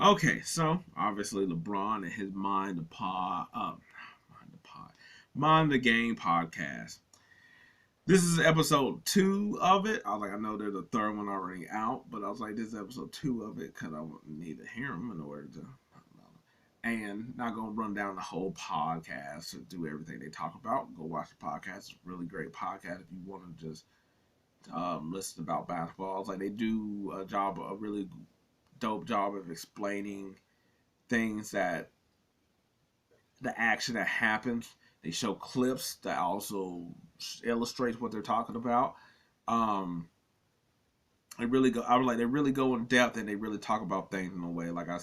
Okay, so obviously LeBron and his Mind the Game podcast. This is episode 2 of it. I was like, I know there's a third one already out, but I was like, this is episode 2 of it because I need to hear them in order to. And not gonna run down the whole podcast or do everything they talk about. Go watch the podcast. It's a really great podcast if you want to just listen about basketball. It's like they do a really dope job of explaining things that the action that happens. They show clips that also illustrates what they're talking about. Um, they really go. I was like, they really go in depth and they really talk about things in a way like that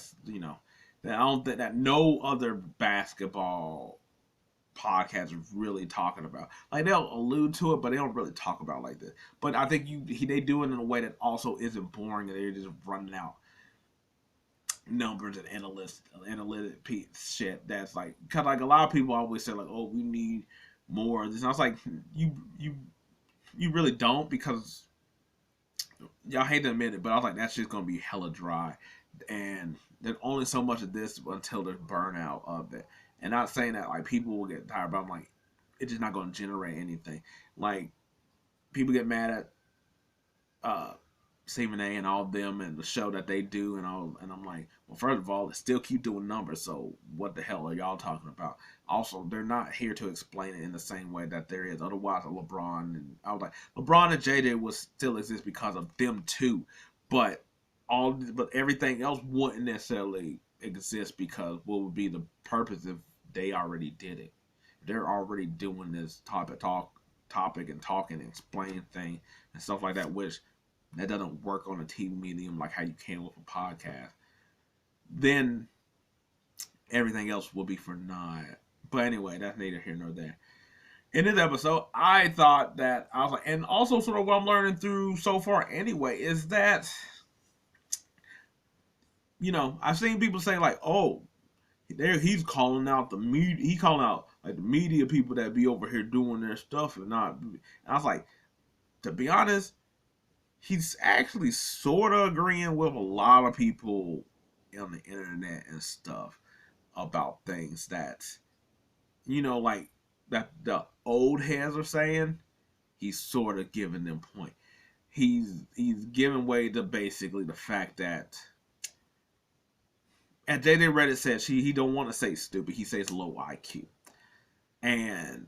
I don't think that no other basketball podcast is really talking about. Like they'll allude to it, but they don't really talk about it like this. But I think they do it in a way that also isn't boring and they're just running out numbers and analytic shit that's like, because like a lot of people always say like, oh, we need more of this, and I was like, you really don't, because y'all hate to admit it, but I was like, that's just gonna be hella dry, and there's only so much of this until there's burnout of it. And not saying that like people will get tired, but I'm like, it's just not gonna generate anything. Like people get mad at uh Stephen A. and all of them and the show that they do and all, and I'm like, well, first of all, they still keep doing numbers, so what the hell are y'all talking about? Also, they're not here to explain it in the same way that there is. Otherwise, LeBron and I was like, LeBron and JJ would still exist because of them too, but but everything else wouldn't necessarily exist because what would be the purpose if they already did it? They're already doing this topic and talking and explaining things and stuff like that, which that doesn't work on a TV medium like how you can with a podcast, then everything else will be for naught. But anyway, that's neither here nor there. In this episode, I thought that I was like, and also sort of what I'm learning through so far anyway is that, I've seen people say like, oh, there he's calling out the media, he calling out like the media people that be over here doing their stuff and not. And I was like, to be honest, he's actually sort of agreeing with a lot of people on the internet and stuff about things that, like that the old heads are saying. He's sort of giving them point. He's giving way to basically the fact that, and JJ Redick said he don't want to say stupid. He says low IQ, and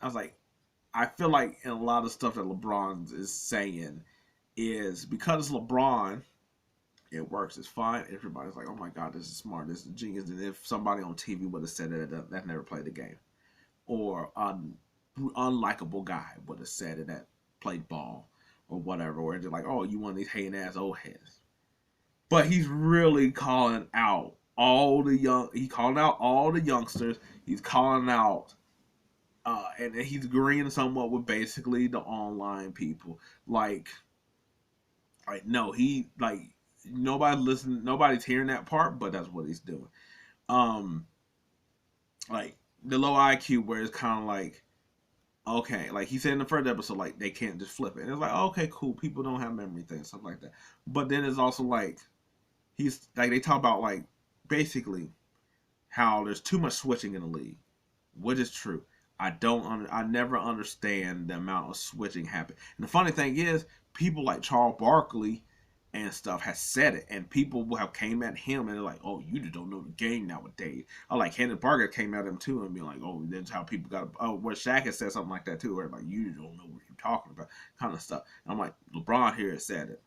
I was like, I feel like in a lot of stuff that LeBron is saying is because it's LeBron, it works. It's fine. Everybody's like, oh my God, this is smart. This is genius. And if somebody on TV would have said that never played the game, or an unlikable guy would have said it that played ball or whatever, or they're like, oh, you one of these hating ass old heads. But he's really calling out He's calling out all the youngsters. He's calling out and he's agreeing somewhat with basically the online people. No, he like nobody's hearing that part, but that's what he's doing. Um, like the low IQ, where it's kind of like, okay, like he said in the first episode, like they can't just flip it, and it's like, okay, cool, people don't have memory things, stuff like that. But then it's also like he's like they talk about like basically how there's too much switching in the league, which is true. I never understand the amount of switching happen. And the funny thing is, people like Charles Barkley and stuff has said it, and people have came at him and they're like, "Oh, you just don't know the game nowadays." I like Kenneth Parker came at him too and be like, "Oh, that's how people got." Oh, where Shaq has said something like that too, where like, "You just don't know what you're talking about," kind of stuff. And I'm like, LeBron here has said it,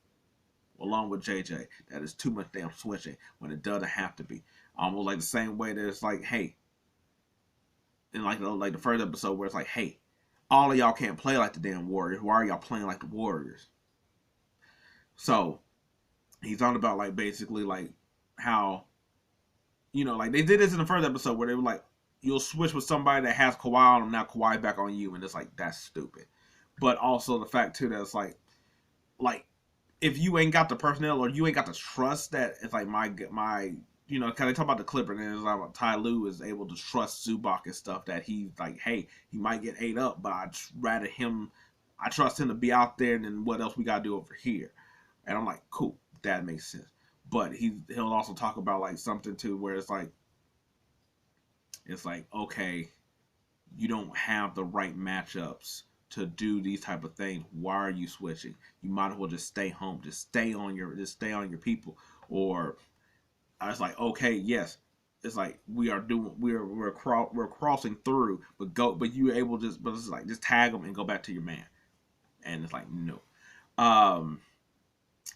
along with JJ, that is too much damn switching when it doesn't have to be. Almost like the same way that it's like, hey, in like the first episode where it's like, hey, all of y'all can't play like the damn Warriors. Why are y'all playing like the Warriors? So he's talking about like basically like how, like they did this in the first episode where they were like, you'll switch with somebody that has Kawhi on them, now Kawhi back on you, and it's like, that's stupid. But also the fact too that it's like if you ain't got the personnel or you ain't got the trust that it's like my because they talk about the Clipper and it's like Ty Lue is able to trust Zubac and stuff that he's like, hey, he might get ate up, but I trust him to be out there, and then what else we got to do over here. And I'm like, cool, that makes sense. But he'll also talk about like something too where it's like okay, you don't have the right matchups to do these type of things. Why are you switching? You might as well just stay home. Just stay on your people. Or I was like, okay, yes. It's like we're crossing through, but you able just but it's like just tag them and go back to your man. And it's like no. Um,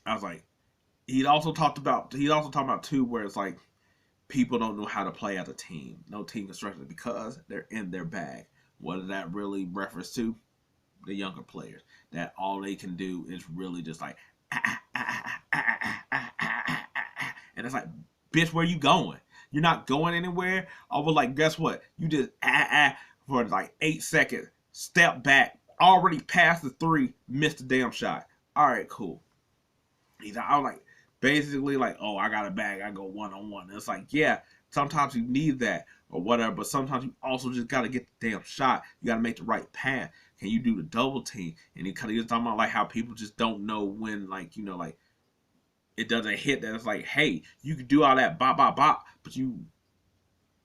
I was like he's also talked about too where it's like people don't know how to play as a team, no team construction because they're in their bag. What does that really reference to? The younger players that all they can do is really just like and it's like bitch where you going, you're not going anywhere. I was like guess what, you just for like 8 seconds, step back, already past the three, missed the damn shot. All right, cool. I was like basically like, oh, I got a bag, I go one on one. It's like yeah, sometimes you need that or whatever, but sometimes you also just got to get the damn shot. You got to make the right pass. Can you do the double team? And he kind of talking about like how people just don't know when, like like it doesn't hit that. It's like, hey, you can do all that bop bop bop, but you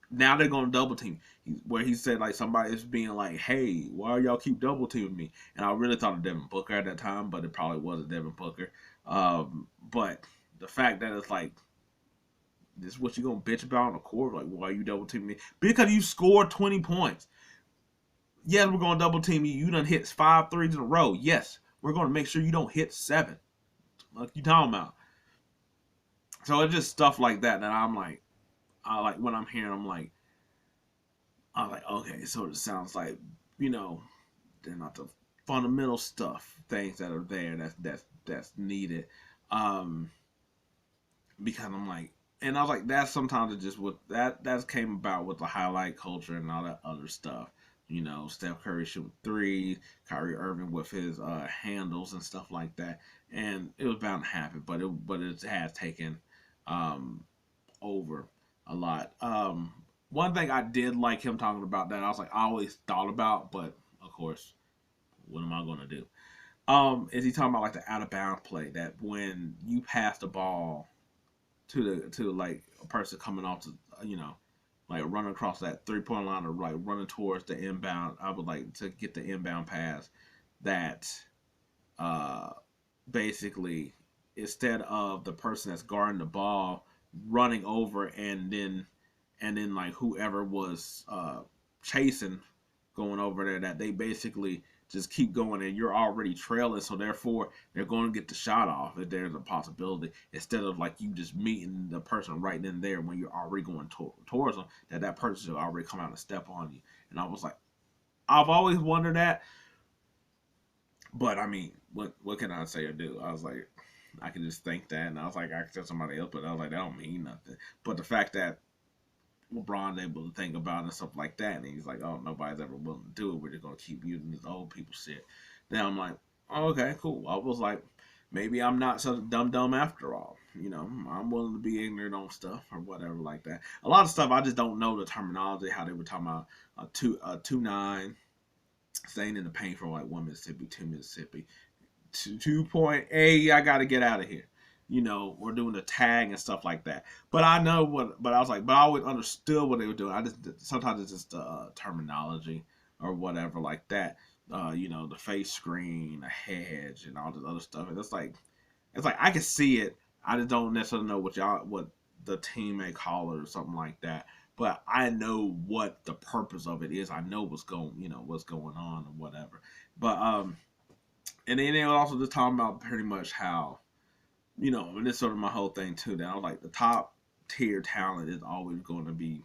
now they're gonna double team. Where he said like somebody is being like, hey, why y'all keep double teaming me? And I really thought of Devin Booker at that time, but it probably wasn't Devin Booker. But the fact that it's like this is what you gonna bitch about on the court, like why you double teaming me? Because you scored 20 points. Yes, we're gonna double team you. You done hit 5 threes in a row. Yes, we're gonna make sure you don't hit 7. Like you talking about. So it's just stuff like that that I'm like, I like when I'm hearing. I'm like, okay, so it sounds like they're not the fundamental stuff, things that are there that's needed. Um, because I'm like, and I was like, that's sometimes it just with that came about with the highlight culture and all that other stuff. Steph Curry shooting three, Kyrie Irving with his handles and stuff like that, and it was bound to happen. But it has taken um, over a lot. One thing I did like him talking about that I was like I always thought about, but of course, what am I gonna do? Is he talking about like the out of bounds play that when you pass the ball to like a person coming off to like running across that 3-point line or like running towards the inbound. I would like to get the inbound pass that uh basically instead of the person that's guarding the ball running over and then like whoever was chasing going over there that they basically just keep going and you're already trailing, so therefore they're going to get the shot off if there's a possibility, instead of like you just meeting the person right then there when you're already going towards them, that person should already come out and step on you. And I was like, I've always wondered that, but I mean, what can I say or do? I was like, I can just think that, and I was like, I can tell somebody else, but I was like, that don't mean nothing. But the fact that LeBron's able to think about it and stuff like that, and he's like, oh, nobody's ever willing to do it. We're just gonna keep using this old people shit. Then I'm like, oh, okay, cool. I was like, maybe I'm not so dumb after all. I'm willing to be ignorant on stuff or whatever like that. A lot of stuff I just don't know the terminology, how they were talking about 2-9, staying in the paint for like 1 Mississippi, 2 Mississippi, 2 point. Hey, I got to get out of here. We're doing the tag and stuff like that. But I know what. But I was like, but I always understood what they were doing. I just sometimes it's just terminology or whatever like that. The face screen, a hedge, and all this other stuff. And it's like I can see it. I just don't necessarily know what the team may call it or something like that. But I know what the purpose of it is. I know what's going on or whatever. But and then they were also just talking about pretty much how, and this is sort of my whole thing too. That I was like, the top tier talent is always going to be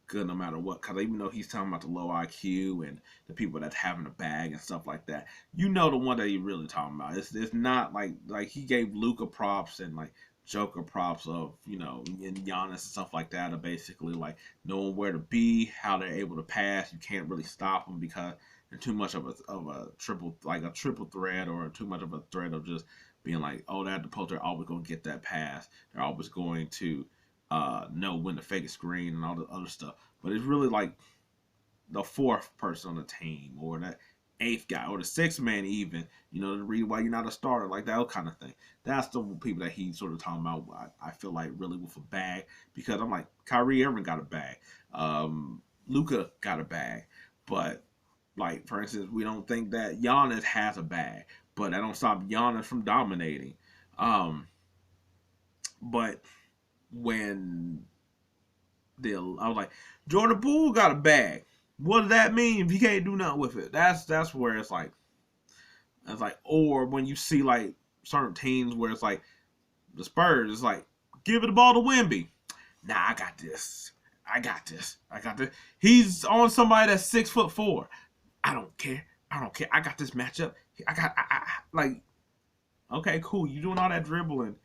good no matter what. Because even though he's talking about the low IQ and the people that's having a bag and stuff like that, the one that he really talking about. It's not like he gave Luka props and like Joker props of and Giannis and stuff like that, of basically like knowing where to be, how they're able to pass. You can't really stop them because they're too much of a triple threat, or too much of a threat of just being like, oh, they're at the post, they're always going to get that pass. They're always going to know when to fake a screen and all the other stuff. But it's really like the fourth person on the team, or that eighth guy or the sixth man even, the reason why you're not a starter, like that kind of thing. That's the people that he's sort of talking about. I feel like really with a bag, because I'm like, Kyrie Irving got a bag, Luka got a bag, but like for instance, we don't think that Giannis has a bag, but that don't stop Giannis from dominating. But when I was like, Jordan Poole got a bag. What does that mean if he can't do nothing with it? That's where it's like, or when you see like certain teams where it's like the Spurs, it's like, give it the ball to Wemby. Nah, I got this. I got this. He's on somebody that's 6'4". I don't care. I got this matchup. Like, okay, cool. You doing all that dribbling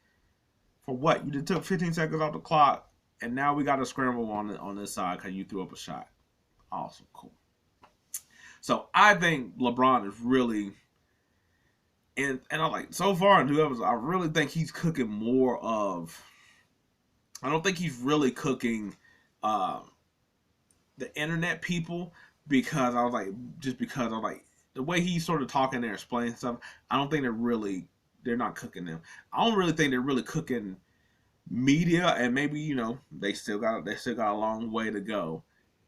for what? You just took 15 seconds off the clock, and now we got to scramble on this side because you threw up a shot. Awesome, cool. So I think LeBron is really, and I'm like, so far in 2 episodes, I really think he's cooking more of. I don't think he's really cooking the internet people, because I was like, the way he's sort of talking there, explaining stuff. I don't think they're not cooking them. I don't really think they're really cooking media, and maybe they still got a long way to go.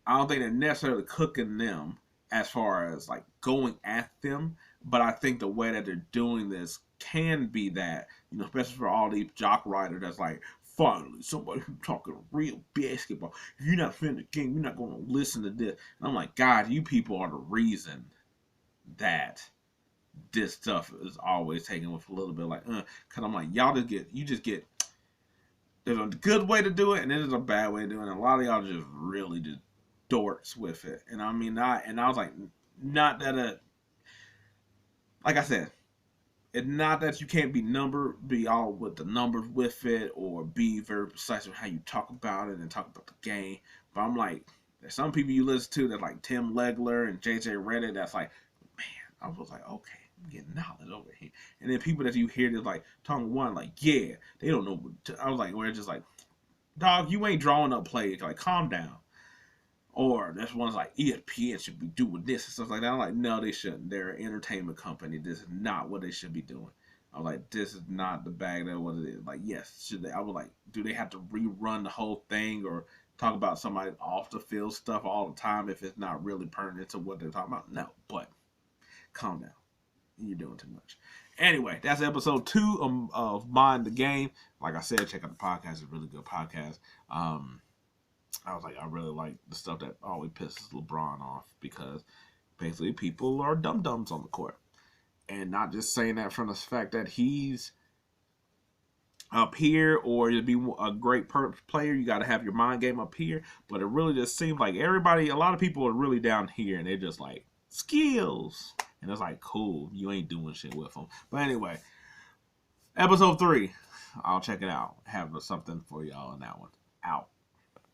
I don't think they're necessarily cooking them as far as like going at them, but I think the way that they're doing this can be that, especially for all these jock writers that's like, finally somebody who's talking real basketball. If you're not fan of the game, you're not going to listen to this. And I'm like, God, you people are the reason that this stuff is always taken with a little bit like, because I'm like, you just get, there's a good way to do it, and there's a bad way to do it. And a lot of y'all just really just dorks with it. And I mean, I was like, not that like I said, it's not that you can't be all with the numbers with it, or be very precise with how you talk about it and talk about the game. But I'm like, there's some people you listen to that like Tim Legler and JJ Redick, that's like, man, I was like, okay, I'm getting knowledge over here. And then people that you hear that's like talking one, like, yeah, they don't know. I was like, we're just like, dog, you ain't drawing up plays. Like, calm down. Or there's ones like ESPN should be doing this and stuff like that. I'm like, no, they shouldn't. They're an entertainment company. This is not what they should be doing. I'm like, this is not the bag that what it is. Like, yes, should they? I was like, do they have to rerun the whole thing or talk about somebody off the field stuff all the time if it's not really pertinent to what they're talking about? No, but calm down. You're doing too much. Anyway, that's episode 2 of Mind the Game. Like I said, check out the podcast. It's a really good podcast. I was like, I really like the stuff that always pisses LeBron off, because basically people are dum-dums on the court. And not just saying that from the fact that he's up here, or to be a great player, you got to have your mind game up here. But it really just seems like a lot of people are really down here, and they're just like, skills. And it's like, cool, you ain't doing shit with them. But anyway, episode 3, I'll check it out. Have something for y'all on that one. Out.